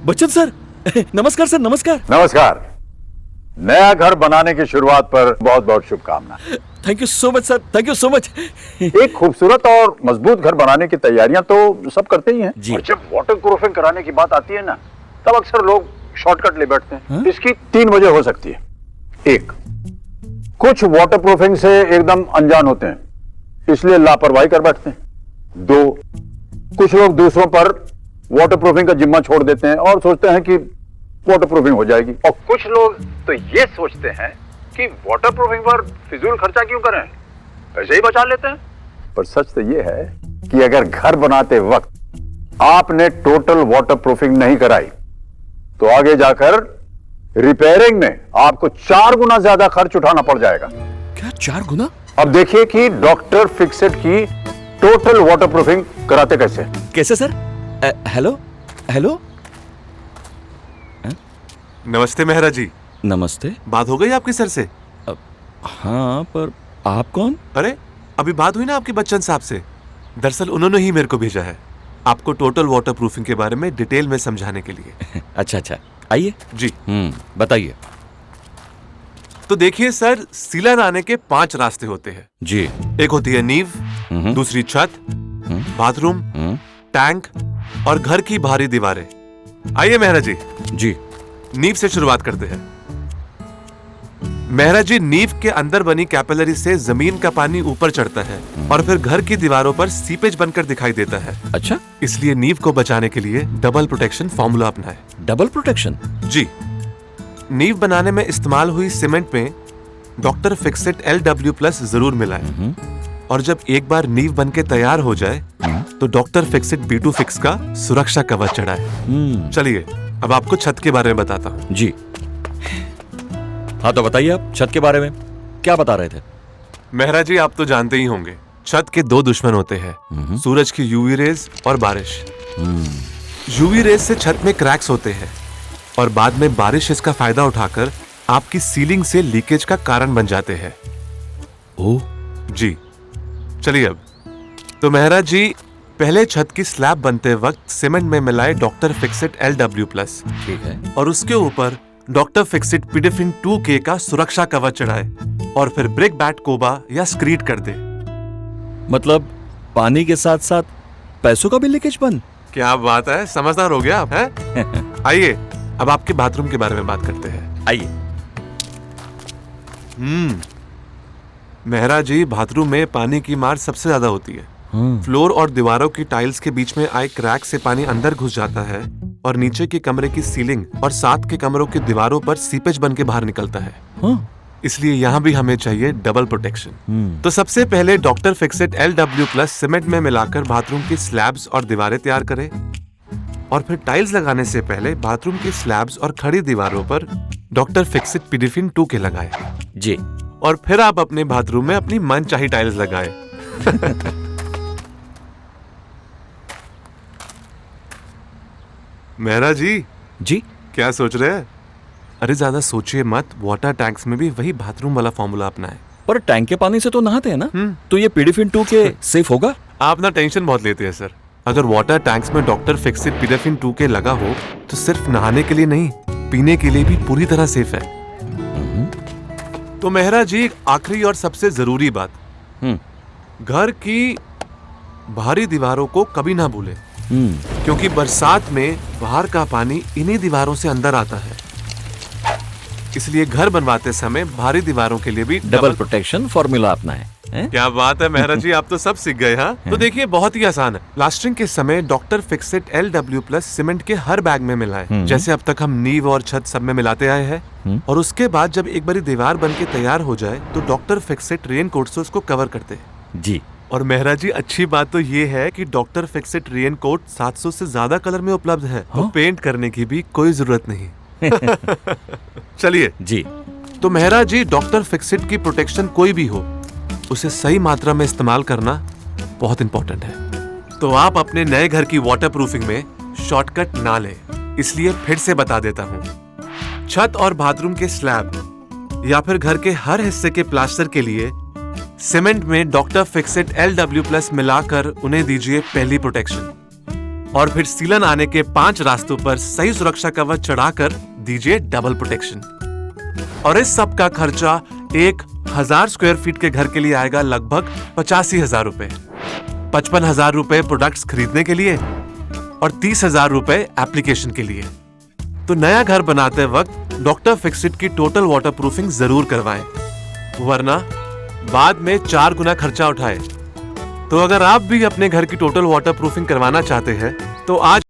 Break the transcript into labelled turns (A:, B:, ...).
A: Bachchan sir, नमस्कार sir, नमस्कार।
B: नमस्कार। नया घर बनाने की शुरुआत पर बहुत बहुत शुभकामना।
A: Thank you so much sir, thank you so much.
B: एक खूबसूरत और मजबूत घर बनाने की तैयारियां तो सब करते ही हैं।
A: जी।
B: और जब वाटर प्रूफिंग कराने की बात आती है ना, तब अक्सर लोग शॉर्टकट ले बैठते हैं।
A: हाँ?
B: इसकी 3 वजह हो सकती है। एक, कुछ वाटर प्रूफिंग से एकदम अनजान होते हैं, इसलिए लापरवाही कर बैठते हैं। 2, कुछ लोग दूसरों पर वाटर प्रूफिंग का जिम्मा छोड़ देते हैं और सोचते हैं कि वाटर प्रूफिंग हो जाएगी। और कुछ लोग तो ये सोचते हैं कि वाटर प्रूफिंग पर फिजूल खर्चा क्यों करें, पैसे ही बचा लेते हैं। पर सच तो ये है कि अगर घर बनाते वक्त आपने टोटल वाटर प्रूफिंग नहीं कराई तो आगे जाकर रिपेयरिंग में आपको 4 गुना ज्यादा खर्च उठाना पड़ जाएगा।
A: क्या 4 गुना?
B: अब देखिए कि डॉक्टर फिक्सेट की टोटल वाटर प्रूफिंग कराते कैसे।
A: कैसे सर? Hello hello.
C: नमस्ते मेहरा जी।
A: नमस्ते।
C: बात हो गई आपकी सर से?
A: हाँ, पर आप कौन?
C: अरे अभी बात हुई ना आपके बच्चन साहब से। दरअसल उन्होंने ही मेरे को भेजा है आपको टोटल वाटर प्रूफिंग के बारे में डिटेल में समझाने के लिए।
A: अच्छा अच्छा, आइए
C: जी।
A: बताइए।
C: तो देखिए सर, सीलन आने के 5 रास्ते होते हैं
A: जी।
C: एक होती है नींव, दूसरी छत, बाथरूम, टैंक और घर की बाहरी दीवारें। आइए मेहरा जी।
A: जी।
C: नींव से शुरुआत करते हैं। मेहरा जी, नींव के अंदर बनी कैपिलरी से जमीन का पानी ऊपर चढ़ता है और फिर घर की दीवारों पर सीपेज बनकर दिखाई देता है।
A: अच्छा,
C: इसलिए नींव को बचाने के लिए डबल प्रोटेक्शन फॉर्मूला अपनाएं।
A: Double protection?
C: जी। नींव बनाने में इस्तेमाल हुई सीमेंट में डॉक्टर फिक्सेट LW+ जरूर मिलाएं। और जब एक बार नींव बनके तैयार हो जाए तो डॉक्टर फिक्सेट B2 फिक्स का सुरक्षा कवच चढ़ाएं। चलिए अब आपको छत के बारे में बताता हूँ।
A: जी। हाँ तो बताइए, आप छत के बारे में क्या बता रहे थे?
C: मेहरा जी, आप तो जानते ही होंगे छत के 2 दुश्मन होते हैं, सूरज की यूवी रेज और बारिश। यूवी रेज से छत में क्रैक्स होते हैं और बाद में बारिश इसका फायदा उठाकर आपकी सीलिंग से लीकेज का कारण बन जाते हैं।
A: ओह
C: जी। चलिए अब तो मेहरा जी, पहले छत की स्लैब बनते वक्त सीमेंट में मिलाए डॉक्टर फिक्सेट LW+,
A: ठीक है,
C: और उसके ऊपर डॉक्टर फिक्सेट पिडेफिन 2K का सुरक्षा कवच चढ़ाए और फिर ब्रिक बैट कोबा या स्क्रीड कर दे।
A: मतलब पानी के साथ साथ पैसों का भी लीकेज बंद?
C: क्या बात है, समझदार हो गया आप हैं? आइए अब आपके बाथरूम के बारे में बात करते हैं।
A: आइए।
C: मेहरा जी, बाथरूम में पानी की मार सबसे ज्यादा होती है। फ्लोर और दीवारों की टाइल्स के बीच में आए क्रैक से पानी अंदर घुस जाता है और नीचे के कमरे की सीलिंग और साथ के कमरों की दीवारों पर सीपेज बन के बाहर निकलता है। इसलिए यहाँ भी हमें चाहिए डबल प्रोटेक्शन। तो सबसे पहले डॉक्टर फिक्सेट LW+ सीमेंट में मिलाकर बाथरूम की स्लैब्स और दीवारें तैयार करें और फिर टाइल्स लगाने से पहले बाथरूम की स्लैब्स और खड़ी दीवारों पर डॉक्टर फिक्सेट पिडेफिन 2K लगाएं।
A: जी।
C: और फिर आप अपने बाथरूम में अपनी मनचाही टाइल्स लगाएं। मेहरा जी।
A: जी।
C: क्या सोच रहे हैं? अरे ज्यादा सोचिए मत, वाटर टैंक्स में भी वही बाथरूम वाला फॉर्मूला अपनाएं।
A: पर टैंक के पानी से तो नहाते हैं ना, तो ये पिडेफिन 2K सेफ होगा?
C: आप ना टेंशन बहुत लेते हैं सर। अगर वाटर टैंक्स में डॉक्टर फिक्सेट पिडेफिन 2K लगा हो तो सिर्फ नहाने के लिए नहीं, पीने के लिए भी पूरी तरह सेफ है। तो मेहरा जी, आखिरी और सबसे जरूरी बात, घर की बाहरी दीवारों को कभी ना भूलें, क्योंकि बरसात में बाहर का पानी इन्हीं दीवारों से अंदर आता है। इसलिए घर बनवाते समय बाहरी दीवारों के लिए भी
A: डबल प्रोटेक्शन फॉर्मूला अपनाएं।
C: क्या बात है मेहरा जी, आप तो सब सीख गए। हाँ तो देखिए, बहुत ही आसान है। प्लास्टरिंग के समय डॉक्टर फिक्सेट LW+ सीमेंट के हर बैग में मिलाएं, जैसे अब तक हम नींव और छत सब में मिलाते आए हैं। और उसके बाद जब एक बारी दीवार बन के तैयार हो जाए तो डॉक्टर फिक्सेट रेन कोट से उसको कवर करते हैं।
A: जी।
C: और मेहरा जी, अच्छी बात तो ये है कि डॉक्टर फिक्सेट रेन कोट 700 से ज्यादा कलर में उपलब्ध है, तो पेंट करने की भी कोई जरूरत नहीं। चलिए
A: जी।
C: तो मेहरा जी, डॉक्टर फिक्सेट की प्रोटेक्शन कोई भी हो, उसे सही मात्रा में इस्तेमाल करना बहुत इंपॉर्टेंट है। तो आप अपने नए घर की वाटर प्रूफिंग में शॉर्टकट ना लें, इसलिए फिर से बता देता हूँ। छत और बाथरूम के स्लैब या फिर घर के हर हिस्से के प्लास्टर के लिए सीमेंट में डॉक्टर फिक्सेट LW+ मिलाकर उन्हें दीजिए पहली प्रोटेक्शन। और फिर सीलन आने के 5 रास्तों पर सही सुरक्षा कवच चढ़ाकर दीजिए डबल प्रोटेक्शन। और इस सब का खर्चा 1000 स्क्वायर फीट के घर के लिए आएगा लगभग 85,000 रुपए। 55,000 रुपए प्रोडक्ट्स खरीदने के लिए और 30,000 रुपए एप्लीकेशन के लिए। तो नया घर बनाते वक्त डॉक्टर फिक्सिट की टोटल वाटरप्रूफिंग जरूर करवाएं, वरना बाद में 4 गुना खर्चा उठाए। तो अगर आप भी अपने घर की टोटल वाटरप्रूफिंग करवाना चाहते हैं तो आज